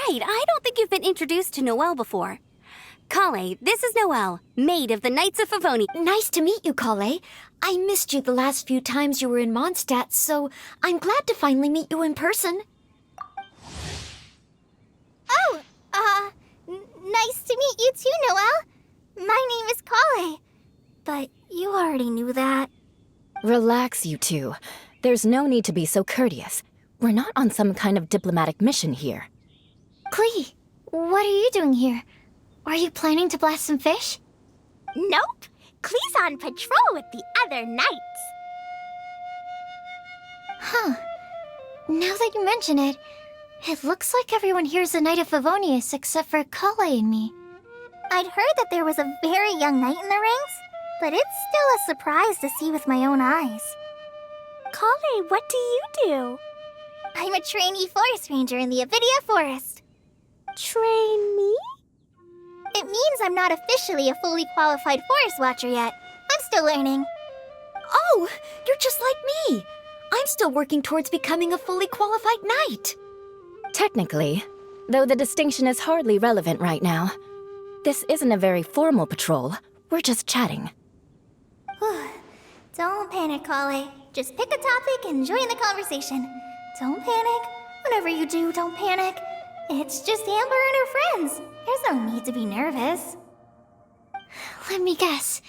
right, I don't think you've been introduced to Noelle before. Kale, this is Noelle, maid of the Knights of Favoni. Nice to meet you, Kale. I missed you the last few times you were in Mondstadt, so I'm glad to finally meet you in person. Oh, nice to meet you too, Noelle. My name is Kale. But you already knew that. Relax, you two. There's no need to be so courteous. We're not on some kind of diplomatic mission here. Klee, what are you doing here? Are you planning to blast some fish? Nope. Klee's on patrol with the other knights. Huh. Now that you mention it, it looks like everyone here is a Knight of Favonius except for Kale and me. I'd heard that there was a very young knight in the ranks, but it's still a surprise to see with my own eyes. Kale, what do you do? I'm a trainee forest ranger in the Avidia Forest. Trainee? It means I'm not officially a fully qualified forest watcher yet. I'm still learning. Oh, you're just like me. I'm still working towards becoming a fully qualified knight. Technically, though the distinction is hardly relevant right now. This isn't a very formal patrol. We're just chatting. Don't panic, Kale. Just pick a topic and join the conversation. Don't panic. Whatever you do, don't panic. It's just Amber and her friends. There's no need to be nervous. Let me guess.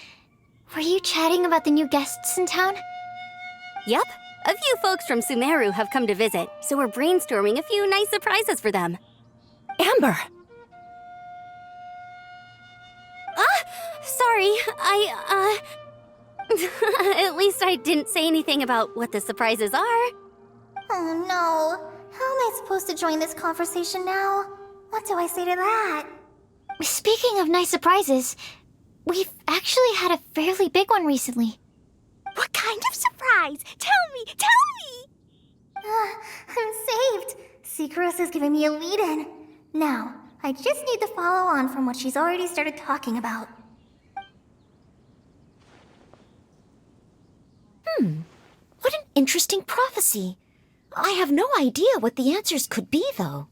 Were you chatting about the new guests in town? Yup, a few folks from Sumeru have come to visit, so we're brainstorming a few nice surprises for them. Amber! Sorry, At least I didn't say anything about what the surprises are. Oh no. How am I supposed to join this conversation now? What do I say to that? Speaking of nice surprises, we've actually had a fairly big one recently. What kind of surprise? Tell me! I'm saved. Secros is giving me a lead-in. Now, I just need to follow on from what she's already started talking about. What an interesting prophecy. I have no idea what the answers could be, though.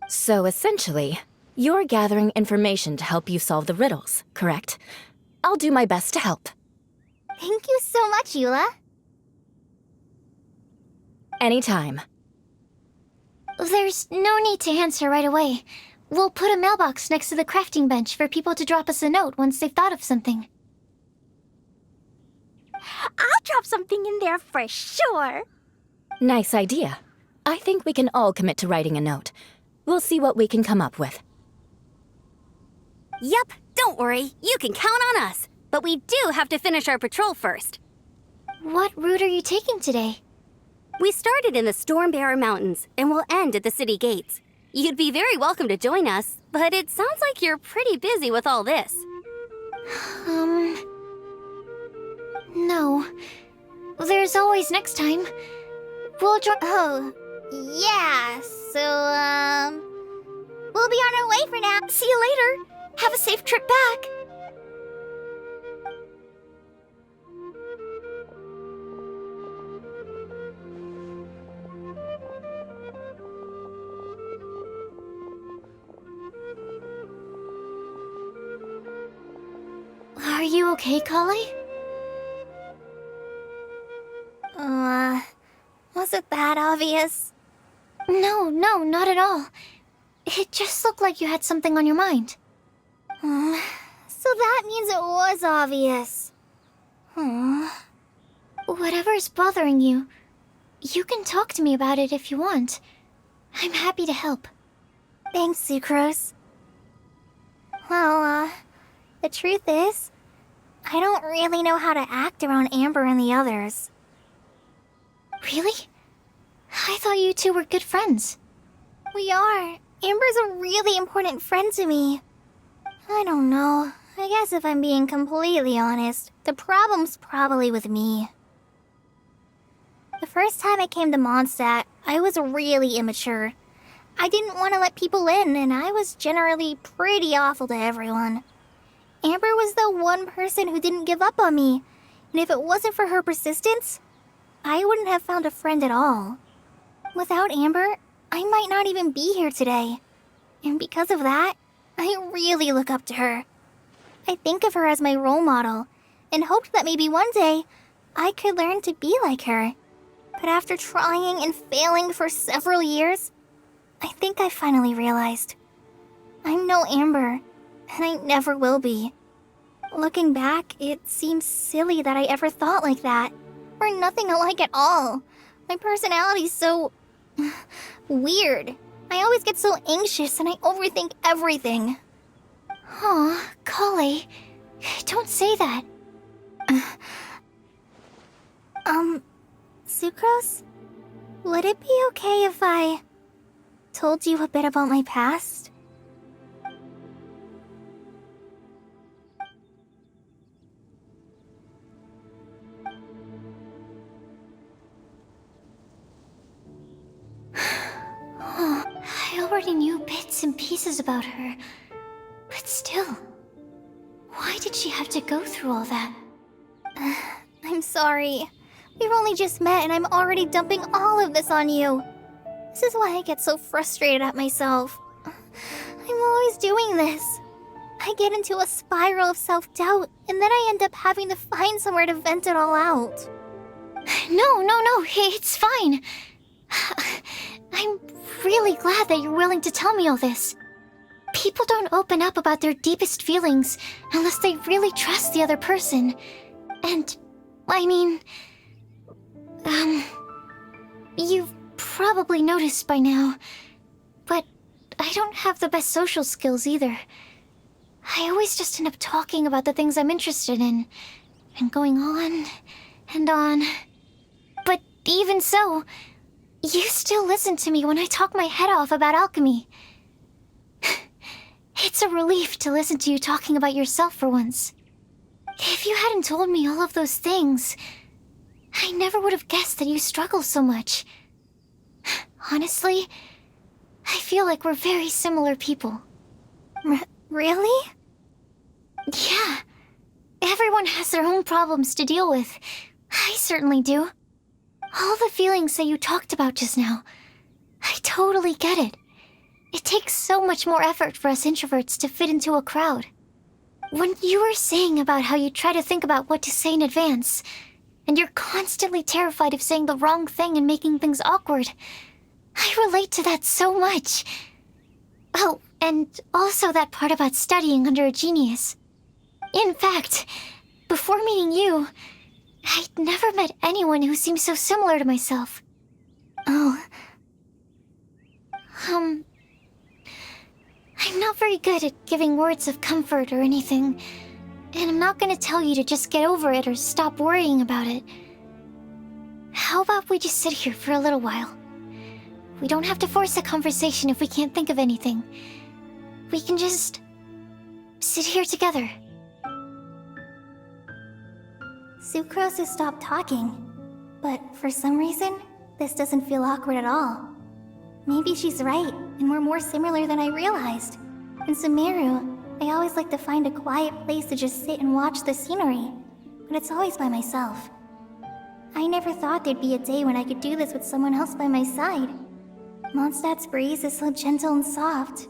So essentially, you're gathering information to help you solve the riddles, correct? I'll do my best to help. Thank you so much, Eula. Anytime. There's no need to answer right away. We'll put a mailbox next to the crafting bench for people to drop us a note once they've thought of something. I'll drop something in there for sure. Nice idea. I think we can all commit to writing a note. We'll see what we can come up with. Yup, don't worry, you can count on us. But we do have to finish our patrol first. What route are you taking today? We started in the Stormbearer Mountains, and we'll end at the city gates. You'd be very welcome to join us, but it sounds like you're pretty busy with all this. No. There's always next time. We'll join— Oh, yeah, so, we'll be on our way for now. See you later. Have a safe trip back. Are you okay, Kale? Was it that obvious? No, not at all. It just looked like you had something on your mind. So that means it was obvious. Whatever's bothering you, you can talk to me about it if you want. I'm happy to help. Thanks, Sucrose. Well, the truth is, I don't really know how to act around Amber and the others. Really? I thought you two were good friends. We are. Amber's a really important friend to me. I don't know. I guess if I'm being completely honest, the problem's probably with me. The first time I came to Mondstadt, I was really immature. I didn't want to let people in, and I was generally pretty awful to everyone. Amber was the one person who didn't give up on me, and if it wasn't for her persistence, I wouldn't have found a friend at all. Without Amber, I might not even be here today. And because of that, I really look up to her. I think of her as my role model, and hoped that maybe one day I could learn to be like her. But after trying and failing for several years, I think I finally realized I'm no Amber, and I never will be. Looking back, it seems silly that I ever thought like that. We're nothing alike at all. My personality's so weird. I always get so anxious and I overthink everything. Aw, Kale, don't say that. Sucrose? Would it be okay if I told you a bit about my past? I already knew bits and pieces about her, but still, why did she have to go through all that? I'm sorry. We've only just met and I'm already dumping all of this on you. This is why I get so frustrated at myself. I'm always doing this. I get into a spiral of self-doubt, and then I end up having to find somewhere to vent it all out. No, it's fine. I'm really glad that you're willing to tell me all this. People don't open up about their deepest feelings unless they really trust the other person. And, I mean... You've probably noticed by now, but I don't have the best social skills either. I always just end up talking about the things I'm interested in, and going on and on. But even so, you still listen to me when I talk my head off about alchemy. It's a relief to listen to you talking about yourself for once. If you hadn't told me all of those things, I never would have guessed that you struggle so much. Honestly, I feel like we're very similar people. Really? Yeah. Everyone has their own problems to deal with. I certainly do. All the feelings that you talked about just now, I totally get it. It takes so much more effort for us introverts to fit into a crowd. When you were saying about how you try to think about what to say in advance, and you're constantly terrified of saying the wrong thing and making things awkward, I relate to that so much. Oh, and also that part about studying under a genius. In fact, before meeting you, I'd never met anyone who seemed so similar to myself. Oh. I'm not very good at giving words of comfort or anything, and I'm not gonna tell you to just get over it or stop worrying about it. How about we just sit here for a little while? We don't have to force a conversation if we can't think of anything. We can just sit here together. Sucrose has stopped talking, but for some reason, this doesn't feel awkward at all. Maybe she's right, and we're more similar than I realized. In Sumeru, I always like to find a quiet place to just sit and watch the scenery, but it's always by myself. I never thought there'd be a day when I could do this with someone else by my side. Mondstadt's breeze is so gentle and soft.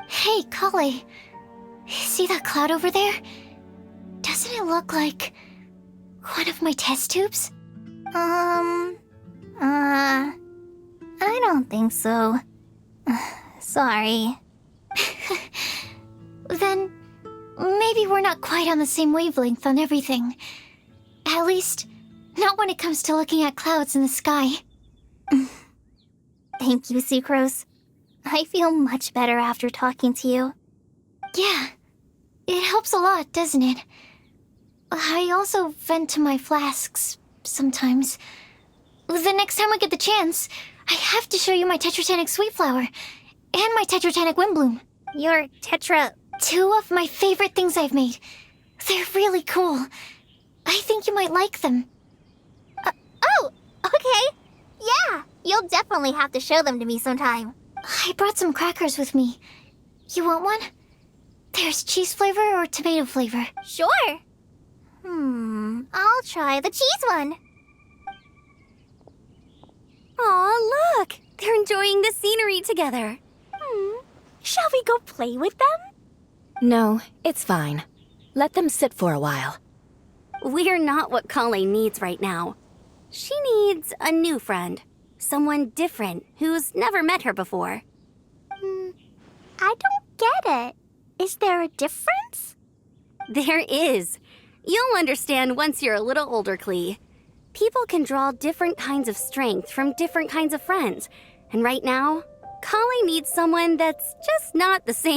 Hey, Kale. See that cloud over there? Doesn't it look like one of my test tubes? I don't think so. Sorry. Then maybe we're not quite on the same wavelength on everything. At least, not when it comes to looking at clouds in the sky. Thank you, Sucrose. I feel much better after talking to you. Yeah, it helps a lot, doesn't it? I also vent to my flasks sometimes. The next time I get the chance, I have to show you my Tetratanic Sweet Flower and my Tetratanic Windblume. Your Tetra... Two of my favorite things I've made. They're really cool. I think you might like them. Oh, okay. Yeah, you'll definitely have to show them to me sometime. I brought some crackers with me. You want one? There's cheese flavor or tomato flavor. Sure. I'll try the cheese one. Aw, look! They're enjoying the scenery together. Shall we go play with them? No, it's fine. Let them sit for a while. We're not what Colleen needs right now. She needs a new friend. Someone different who's never met her before. I don't get it. Is there a difference? There is. You'll understand once you're a little older, Klee. People can draw different kinds of strength from different kinds of friends. And right now, Colleen needs someone that's just not the same